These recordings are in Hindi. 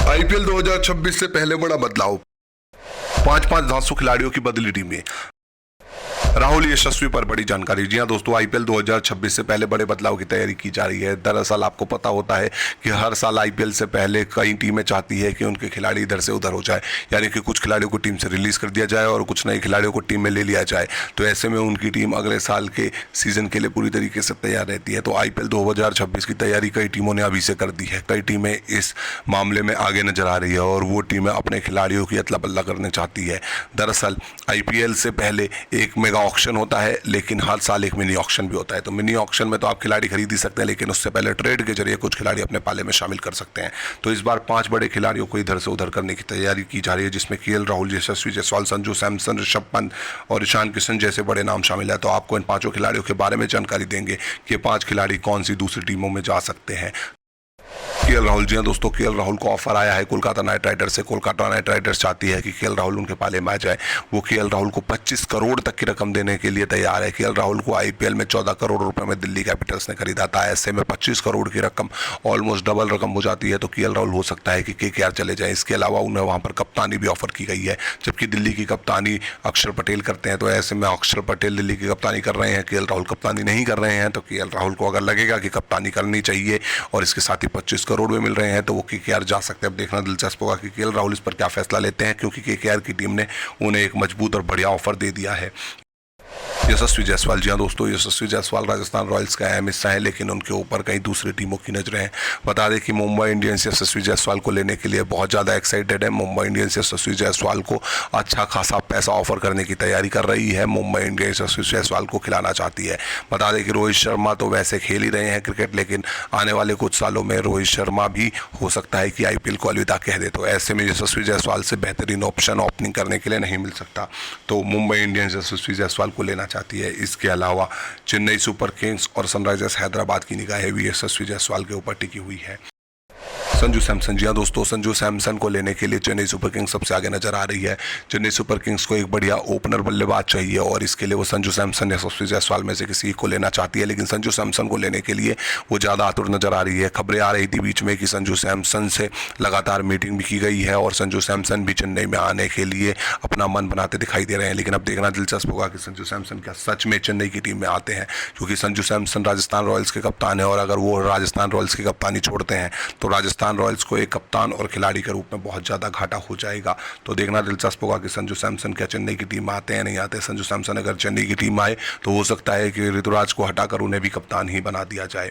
आईपीएल 2026 से पहले बड़ा बदलाव। पांच पांच धांसू खिलाड़ियों की बदली टीमें। राहुल यशस्वी पर बड़ी जानकारी। जी हां दोस्तों, आईपीएल 2026 से पहले बड़े बदलाव की तैयारी की जा रही है। दरअसल आपको पता होता है कि हर साल आईपीएल से पहले कई टीमें चाहती है कि उनके खिलाड़ी इधर से उधर हो जाए, यानी कि कुछ खिलाड़ियों को टीम से रिलीज कर दिया जाए और कुछ नए खिलाड़ियों को टीम में ले लिया जाए। तो ऐसे में उनकी टीम अगले साल के सीजन के लिए पूरी तरीके से तैयार रहती है। तो आईपीएल 2026 की तैयारी कई टीमों ने अभी से कर दी है। कई टीमें इस मामले में आगे नजर आ रही है और वो टीमें अपने खिलाड़ियों की अदला बदला करने चाहती है। दरअसल आईपीएल से पहले एक मेगा ऑक्शन होता है, लेकिन हर साल एक मिनी ऑक्शन भी होता है। तो मिनी ऑक्शन में तो आप खिलाड़ी खरीद ही सकते हैं, लेकिन उससे पहले ट्रेड के जरिए कुछ खिलाड़ी अपने पाले में शामिल कर सकते हैं। तो इस बार 5 बड़े खिलाड़ियों को इधर से उधर करने की तैयारी की जा रही है, जिसमें केएल राहुल, यशस्वी जायसवाल, संजू सैमसन, ऋषभ पंत और ईशान किशन जैसे बड़े नाम शामिल है। तो आपको इन 5 खिलाड़ियों के बारे में जानकारी देंगे कि 5 खिलाड़ी कौन सी दूसरी टीमों में जा सकते हैं। केएल राहुल, जी हाँ दोस्तों, केएल राहुल को ऑफर आया है कोलकाता नाइट राइडर्स से। कोलकाता नाइट राइडर्स चाहती है कि केएल राहुल उनके पाले में आ जाए। वो केएल राहुल को 25 करोड़ तक की रकम देने के लिए तैयार है। केएल राहुल को आईपीएल में 14 करोड़ रुपए में दिल्ली कैपिटल्स ने खरीदा था। ऐसे में 25 करोड़ की रकम ऑलमोस्ट डबल रकम हो जाती है। तो केएल राहुल हो सकता है कि केकेआर चले जाए। इसके अलावा उन्हें वहां पर कप्तानी भी ऑफर की गई है, जबकि दिल्ली की कप्तानी अक्षर पटेल करते हैं। तो ऐसे में अक्षर पटेल दिल्ली की कप्तानी कर रहे हैं, केएल राहुल कप्तानी नहीं कर रहे हैं। तो केएल राहुल को अगर लगेगा कि कप्तानी करनी चाहिए और इसके साथ ही 25 करोड़ भी मिल रहे हैं, तो वो केकेआर जा सकते हैं। अब देखना दिलचस्प होगा कि केएल राहुल इस पर क्या फैसला लेते हैं, क्योंकि केकेआर की टीम ने उन्हें एक मजबूत और बढ़िया ऑफर दे दिया है। यशस्वी जायसवाल, जी हाँ दोस्तों, यशस्वी जायसवाल राजस्थान रॉयल्स का अहम हिस्सा है, लेकिन उनके ऊपर कई दूसरी टीमों की नजरें हैं। बता दें कि मुंबई इंडियंस यशस्वी जायसवाल को लेने के लिए बहुत ज़्यादा एक्साइटेड है। मुंबई इंडियंस यशस्वी जायसवाल को अच्छा खासा पैसा ऑफर करने की तैयारी कर रही है। मुंबई इंडियंस यशस्वी जायसवाल को खिलाना चाहती है। बता दें कि रोहित शर्मा तो वैसे खेल ही रहे हैं क्रिकेट, लेकिन आने वाले कुछ सालों में रोहित शर्मा भी हो सकता है कि आईपीएल को अलविदा कह दे। तो ऐसे में यशस्वी जायसवाल से बेहतरीन ऑप्शन ओपनिंग करने के लिए नहीं मिल सकता। तो मुंबई इंडियंस यशस्वी जायसवाल को लेना चाहती है। इसके अलावा चेन्नई सुपर किंग्स और सनराइजर्स हैदराबाद की निगाहें भी यशस्वी जायसवाल के ऊपर टिकी हुई है। संजू सैमसन, जी हाँ दोस्तों, संजू सैमसन को लेने के लिए चेन्नई सुपर किंग्स सबसे आगे नजर आ रही है। चेन्नई सुपर किंग्स को एक बढ़िया ओपनर बल्लेबाज चाहिए और इसके लिए वो संजू सैमसन या यशस्वी जायसवाल में से किसी को लेना चाहती है। लेकिन संजू सैमसन को लेने के लिए वो ज़्यादा आतुर नजर आ रही है। खबरें आ रही थी बीच में कि संजू सैमसन से लगातार मीटिंग भी की गई है और संजू सैमसन भी चेन्नई में आने के लिए अपना मन बनाते दिखाई दे रहे हैं। लेकिन अब देखना दिलचस्प होगा कि संजू सैमसन क्या सच में चेन्नई की टीम में आते हैं, क्योंकि संजू सैमसन राजस्थान रॉयल्स के कप्तान है और अगर वो राजस्थान रॉयल्स की कप्तानी छोड़ते हैं तो राजस्थान रॉयल्स को एक कप्तान और खिलाड़ी के रूप में बहुत ज़्यादा घाटा हो जाएगा। तो देखना दिलचस्प होगा कि संजू सैमसन क्या चेन्नई की टीम में आते हैं नहीं आते। संजू सैमसन अगर चेन्नई की टीम आए तो हो सकता है कि ऋतुराज को हटाकर उन्हें भी कप्तान ही बना दिया जाए।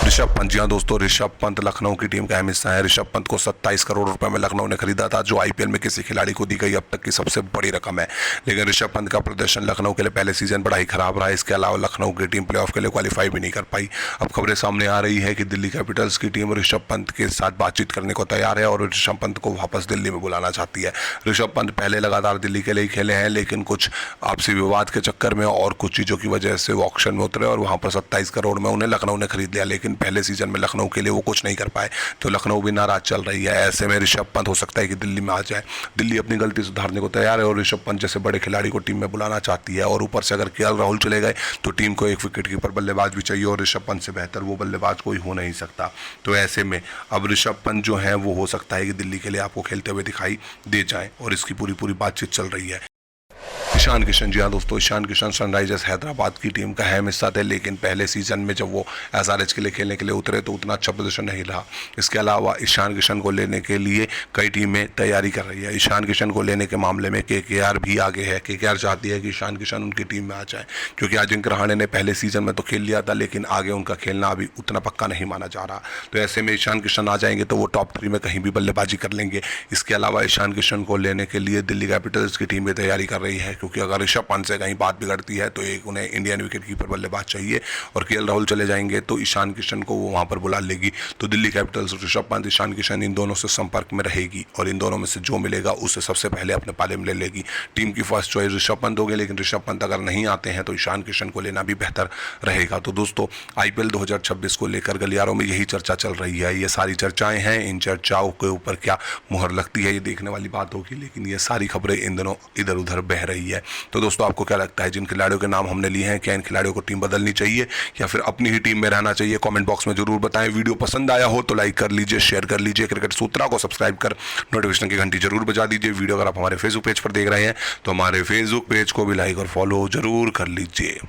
ऋषभ पंत, जी हाँ दोस्तों, ऋषभ पंत लखनऊ की टीम का अहम हिस्सा है। ऋषभ पंत को 27 करोड़ रुपए में लखनऊ ने खरीदा था, जो आईपीएल में किसी खिलाड़ी को दी गई अब तक की सबसे बड़ी रकम है। लेकिन ऋषभ पंत का प्रदर्शन लखनऊ के लिए पहले सीजन बड़ा ही खराब रहा। इसके अलावा लखनऊ की टीम प्लेऑफ के लिए क्वालिफाई भी नहीं कर पाई। अब खबरें सामने आ रही है कि दिल्ली कैपिटल्स की टीम ऋषभ पंत के साथ बातचीत करने को तैयार है और ऋषभ पंत को वापस दिल्ली में बुलाना चाहती है। ऋषभ पंत पहले लगातार दिल्ली के लिए खेले हैं, लेकिन कुछ आपसी विवाद के चक्कर में और कुछ चीज़ों की वजह से वो ऑक्शन में उतरे और वहाँ पर 27 करोड़ में उन्हें लखनऊ ने खरीद लिया। लेकिन पहले सीजन में लखनऊ के लिए वो कुछ नहीं कर पाए, तो लखनऊ भी नाराज चल रही है। ऐसे में ऋषभ पंत हो सकता है कि दिल्ली में आ जाए। दिल्ली अपनी गलती सुधारने को तैयार है और ऋषभ पंत जैसे बड़े खिलाड़ी को टीम में बुलाना चाहती है। और ऊपर से अगर केएल राहुल चले गए तो टीम को एक विकेट कीपर बल्लेबाज भी चाहिए और ऋषभ पंत से बेहतर वो बल्लेबाज कोई हो नहीं सकता। तो ऐसे में अब ऋषभ पंत जो है वो हो सकता है कि दिल्ली के लिए आपको खेलते हुए दिखाई दे जाए और इसकी पूरी बातचीत चल रही है। ईशान किशन, जी हाँ दोस्तों, ईशान किशन सनराइजर्स हैदराबाद की टीम का अहम हिस्सा थे, लेकिन पहले सीजन में जब वो एसआरएच के लिए खेलने के लिए उतरे तो उतना अच्छा प्रदर्शन नहीं रहा। इसके अलावा ईशान किशन को लेने के लिए कई टीमें तैयारी कर रही है। ईशान किशन को लेने के मामले में केकेआर भी आगे है। केकेआर चाहती है कि ईशान किशन उनकी टीम में आ जाए, क्योंकि अजिंक्य रहाणे ने पहले सीजन में तो खेल लिया था, लेकिन आगे उनका खेलना अभी उतना पक्का नहीं माना जा रहा। तो ऐसे में ईशान किशन आ जाएंगे तो वो टॉप 3 में कहीं भी बल्लेबाजी कर लेंगे। इसके अलावा ईशान किशन को लेने के लिए दिल्ली कैपिटल्स की टीम भी तैयारी कर रही है, क्योंकि अगर ऋषभ पंत से कहीं बात बिगड़ती है तो एक उन्हें इंडियन विकेट कीपर बल्लेबाज चाहिए और केएल राहुल चले जाएंगे तो ईशान किशन को वो वहां पर बुला लेगी। तो दिल्ली कैपिटल्स ऋषभ पंत, ईशान किशन इन दोनों से संपर्क में रहेगी और इन दोनों में से जो मिलेगा उसे सबसे पहले अपने पाले में ले लेगी। टीम की फर्स्ट चॉइस ऋषभ पंत होगी, लेकिन ऋषभ पंत अगर नहीं आते हैं तो ईशान किशन को लेना भी बेहतर रहेगा। तो दोस्तों, आईपीएल 2026 को लेकर गलियारों में यही चर्चा चल रही है। ये सारी चर्चाएं हैं, इन चर्चाओं के ऊपर क्या मुहर लगती है ये देखने वाली बात होगी, लेकिन ये सारी खबरें इन दिनों इधर उधर बह रही है। तो दोस्तों आपको क्या लगता है, जिन खिलाड़ियों के नाम हमने लिए हैं, क्या इन खिलाड़ियों को टीम बदलनी चाहिए या फिर अपनी ही टीम में रहना चाहिए? कमेंट बॉक्स में जरूर बताएं। वीडियो पसंद आया हो तो लाइक कर लीजिए, शेयर कर लीजिए, क्रिकेट सूत्रा को सब्सक्राइब कर नोटिफिकेशन की घंटी जरूर बजा दीजिए। वीडियो अगर आप हमारे फेसबुक पेज पर देख रहे हैं तो हमारे फेसबुक पेज को भी लाइक और फॉलो जरूर कर लीजिए।